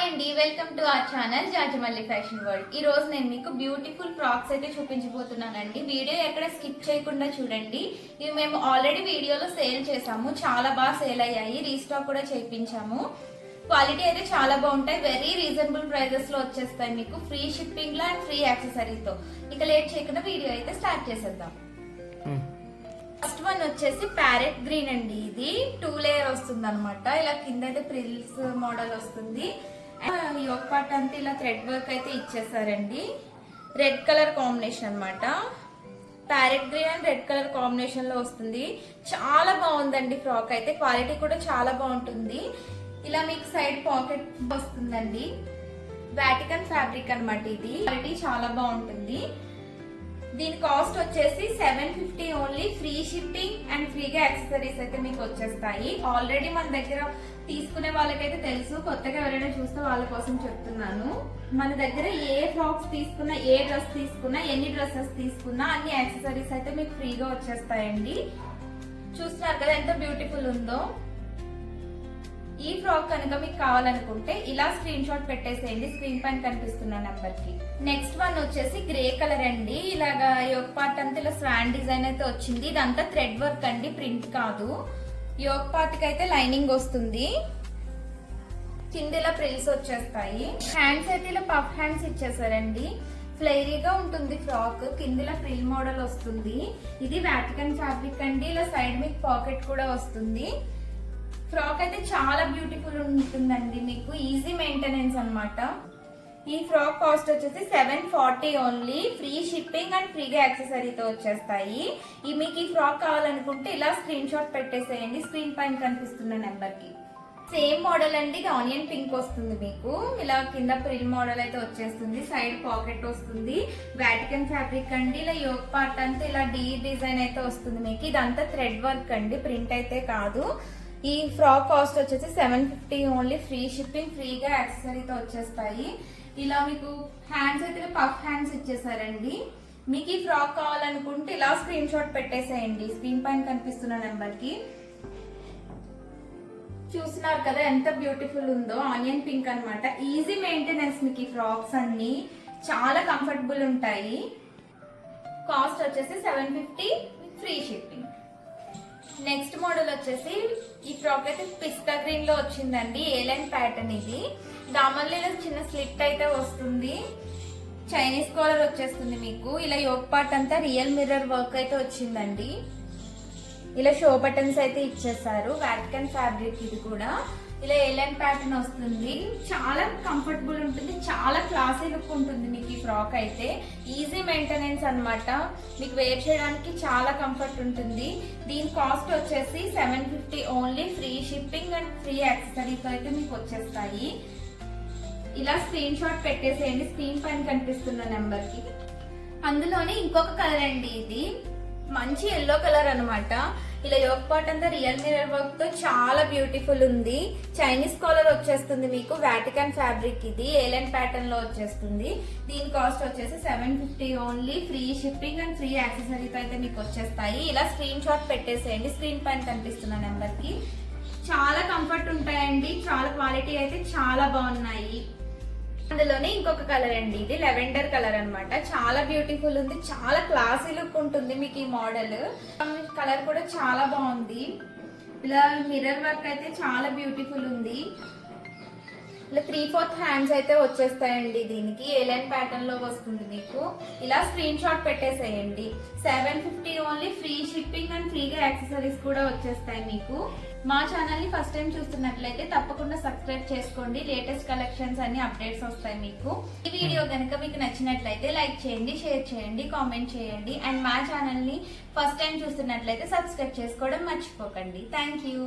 అండి, welcome to our channel Jajimalli fashion world. ఈ రోజు నేను మీకు బ్యూటిఫుల్ ఫ్రాక్స్ అయితే చూపించబోతున్నానండి. వీడియో ఎక్కడ స్కిప్ చేయకుండా చూడండి. ఇవి మేము ఆల్రెడీ వీడియోలో సేల్ చేసాము, చాలా బాగా సేల్ అయ్యాయి. రీస్టాక్ కూడా చేయించాము. క్వాలిటీ అయితే చాలా బాగుంటాయి. వెరీ రీజనబుల్ ప్రైజెస్ లో వచ్చేస్తాయి మీకు, ఫ్రీ షిప్పింగ్ లో అండ్ ఫ్రీ యాక్సెసరీతో. ఇక లేట్ చేయకుండా వీడియో అయితే స్టార్ట్ చేసేద్దాం. ఫస్ట్ వన్ వచ్చేసి ప్యారెట్ గ్రీన్ అండి. ఇది 2 లేయర్ వస్తుంది అనమాట. ఇలా కింద అయితే ప్రిల్స్ మోడల్ వస్తుంది. యోక్ పార్ట్ అంతా ఇలా థ్రెడ్ వర్క్ అయితే ఇచ్చేసారండి. రెడ్ కలర్ కాంబినేషన్ అనమాట. Parrot green and red colour combination లో వస్తుంది. చాలా బాగుందండి ఫ్రాక్ అయితే. క్వాలిటీ కూడా చాలా బాగుంటుంది. ఇలా మీకు సైడ్ పాకెట్ వస్తుందండి. వాటికన్ ఫ్యాబ్రిక్ అనమాట. ఇది క్వాలిటీ చాలా బాగుంటుంది. దీని కాస్ట్ వచ్చేసి 750 ఓన్లీ. ఫ్రీ షిప్పింగ్ అండ్ ఫ్రీగా యాక్సెసరీస్ అయితే మీకు వచ్చేస్తాయి. ఆల్రెడీ మన దగ్గర తీసుకునే వాళ్ళకైతే తెలుసు, కొత్తగా ఎవరైనా చూస్తే వాళ్ళ కోసం చెప్తున్నాను. మన దగ్గర ఏ ఫ్రాక్స్ తీసుకున్నా, ఏ డ్రెస్ తీసుకున్నా, ఎన్ని డ్రెస్సెస్ తీసుకున్నా అన్ని యాక్సెసరీస్ అయితే మీకు ఫ్రీగా వచ్చేస్తాయండి. చూస్తున్నారు కదా ఎంత బ్యూటిఫుల్ ఉందో. ఈ ఫ్రాక్ కనుక మీకు కావాలనుకుంటే ఇలా స్క్రీన్ షాట్ పెట్టేసేయండి స్క్రీన్ పైన కనిపిస్తున్న నెంబర్ కి. నెక్స్ట్ వన్ వచ్చేసి గ్రే కలర్ అండి. ఇలాగా యోక్ పార్ట్ అంతా ఇలా స్వాన్ డిజైన్ అయితే వచ్చింది. ఇదంతా థ్రెడ్ వర్క్ అండి, ప్రింట్ కాదు. యోక్ పార్ట్ కి అయితే లైనింగ్ వస్తుంది. కింద ఇలా ప్రిల్స్ వచ్చేస్తాయి. హ్యాండ్స్ అయితే ఇలా పఫ్ హ్యాండ్స్ ఇచ్చేసారండి. ఫ్లైరీగా ఉంటుంది ఫ్రాక్. కింద ఇలా ఫ్రిల్ మోడల్ వస్తుంది. ఇది వాటికన్ ఫ్యాబ్రిక్ అండి. ఇలా సైడ్ మీకు పాకెట్ కూడా వస్తుంది. ఫ్రాక్ అయితే చాలా బ్యూటిఫుల్ ఉంటుందండి. మీకు ఈజీ మెయింటెనెన్స్ అన్నమాట. ఈ ఫ్రాక్ కాస్ట్ వచ్చేసి 740 ఓన్లీ. ఫ్రీ షిప్పింగ్ అండ్ ఫ్రీగా యాక్సెసరీతో వచ్చేస్తాయి. మీకు ఈ ఫ్రాక్ కావాలనుకుంటే ఇలా స్క్రీన్ షాట్ పెట్టేసేయండి స్క్రీన్ పైన కనిపిస్తున్న నెంబర్ కి. సేమ్ మోడల్ అండి. ఇది ఆనియన్ పింక్ వస్తుంది మీకు. ఇలా కింద ప్రిల్ మోడల్ అయితే వచ్చేస్తుంది. సైడ్ పాకెట్ వస్తుంది. వాటికన్ ఫ్యాబ్రిక్ అండి. ఇలా యోక్ పార్ట్ అంతా ఇలా డీ డిజైన్ అయితే వస్తుంది మీకు. ఇదంతా థ్రెడ్ వర్క్ అండి, ప్రింట్ అయితే కాదు. ఈ ఫ్రాక్ కాస్ట్ వచ్చేసి 750 ఓన్లీ. ఫ్రీ షిప్పింగ్, ఫ్రీగా యాక్సెసరీతో వచ్చేస్తాయి. ఇలా మీకు హ్యాండ్స్ అయితే పఫ్ హ్యాండ్స్ ఇచ్చేసారండి. మీకు ఈ ఫ్రాక్ కావాలనుకుంటే ఇలా స్క్రీన్ షాట్ పెట్టేసేయండి స్క్రీన్ పైన కనిపిస్తున్న నెంబర్ కి. చూస్తున్నారు కదా ఎంత బ్యూటిఫుల్ ఉందో. ఆనియన్ పింక్ అనమాట. ఈజీ మెయింటెనెన్స్ మీకు ఈ ఫ్రాక్స్ అన్ని చాలా కంఫర్టబుల్ ఉంటాయి. కాస్ట్ వచ్చేసి 750, ఫ్రీ షిప్పింగ్. నెక్స్ట్ మోడల్ వచ్చేసి ఈ ఫ్రాక్ అయితే పిస్తా గ్రీన్ లో వచ్చిందండి. ఏ లైన్ ప్యాటర్న్ ఇది. దామల్లీలో చిన్న స్లిట్ అయితే వస్తుంది. చైనీస్ కాలర్ వచ్చేస్తుంది మీకు. ఇలా యోక్ పార్ట్ అంతా రియల్ మిర్రర్ వర్క్ అయితే వచ్చిందండి. ఇలా షో బటన్స్ అయితే ఇచ్చేసారు. వాటికన్ ఫ్యాబ్రిక్ ఇది కూడా. ఇలా ఏలైన్ ప్యాటర్న్ వస్తుంది. చాలా కంఫర్టబుల్ ఉంటుంది. చాలా క్లాసీ లుక్ ఉంటుంది మీకు ఈ ఫ్రాక్ అయితే. ఈజీ మెయింటెనెన్స్ అనమాట. మీకు వేర్ చేయడానికి చాలా కంఫర్ట్ ఉంటుంది. దీని కాస్ట్ వచ్చేసి 750 only. Free shipping and free accessories అయితే మీకు వచ్చేస్తాయి. ఇలా స్క్రీన్ షాట్ పెట్టేసేయండి స్క్రీన్ పైన కనిపిస్తున్న నెంబర్ కి. అందులోనే ఇంకొక కలర్ అండి. ఇది మంచి ఎల్లో కలర్ అనమాట. ఇలా యోక్ పార్ట్ అంతా రియల్ మిర్రర్ వర్క్ తో చాలా బ్యూటిఫుల్ ఉంది. చైనీస్ కాలర్ వచ్చేస్తుంది మీకు. వాటికన్ ఫ్యాబ్రిక్ ఇది. ఏలైన్ ప్యాటర్న్ లో వచ్చేస్తుంది. దీని కాస్ట్ వచ్చేసి 750 only. Free shipping and free యాక్సెసరీతో అయితే మీకు వచ్చేస్తాయి. ఇలా స్క్రీన్ షాట్ పెట్టేసేయండి స్క్రీన్ పైన కనిపిస్తున్న నెంబర్ కి. చాలా కంఫర్ట్ ఉంటాయండి. చాలా క్వాలిటీ అయితే చాలా బాగున్నాయి. అందులోనే ఇంకొక కలర్ అండి. ఇది లెవెండర్ కలర్ అనమాట. చాలా బ్యూటిఫుల్ ఉంది. చాలా క్లాసీ లుక్ ఉంటుంది మీకు ఈ మోడల్. కలర్ కూడా చాలా బాగుంది. ఇలా మిర్రర్ వర్క్ అయితే చాలా బ్యూటిఫుల్ ఉంది. ఇలా 3/4 హ్యాండ్స్ అయితే వచ్చేస్తాయండి. దీనికి ఏలైన్ ప్యాటర్న్ లో వస్తుంది మీకు. ఇలా స్క్రీన్ షాట్ పెట్టేసేయండి. 750 ఓన్లీ. ఫ్రీ షిప్పింగ్ అండ్ ఫ్రీగా యాక్సెసరీస్ కూడా వచ్చేస్తాయి మీకు. మా ఛానల్ ని ఫస్ట్ టైం చూస్తున్నట్లయితే తప్పకుండా సబ్స్క్రైబ్ చేసుకోండి. లేటెస్ట్ కలెక్షన్స్ అన్ని అప్డేట్స్ వస్తాయి మీకు. ఈ వీడియో కనుక మీకు నచ్చినట్లయితే లైక్ చేయండి, షేర్ చేయండి, కామెంట్ చేయండి. అండ్ మా ఛానల్ ని ఫస్ట్ టైం చూస్తున్నట్లయితే సబ్స్క్రైబ్ చేసుకోవడం మర్చిపోకండి. Thank you.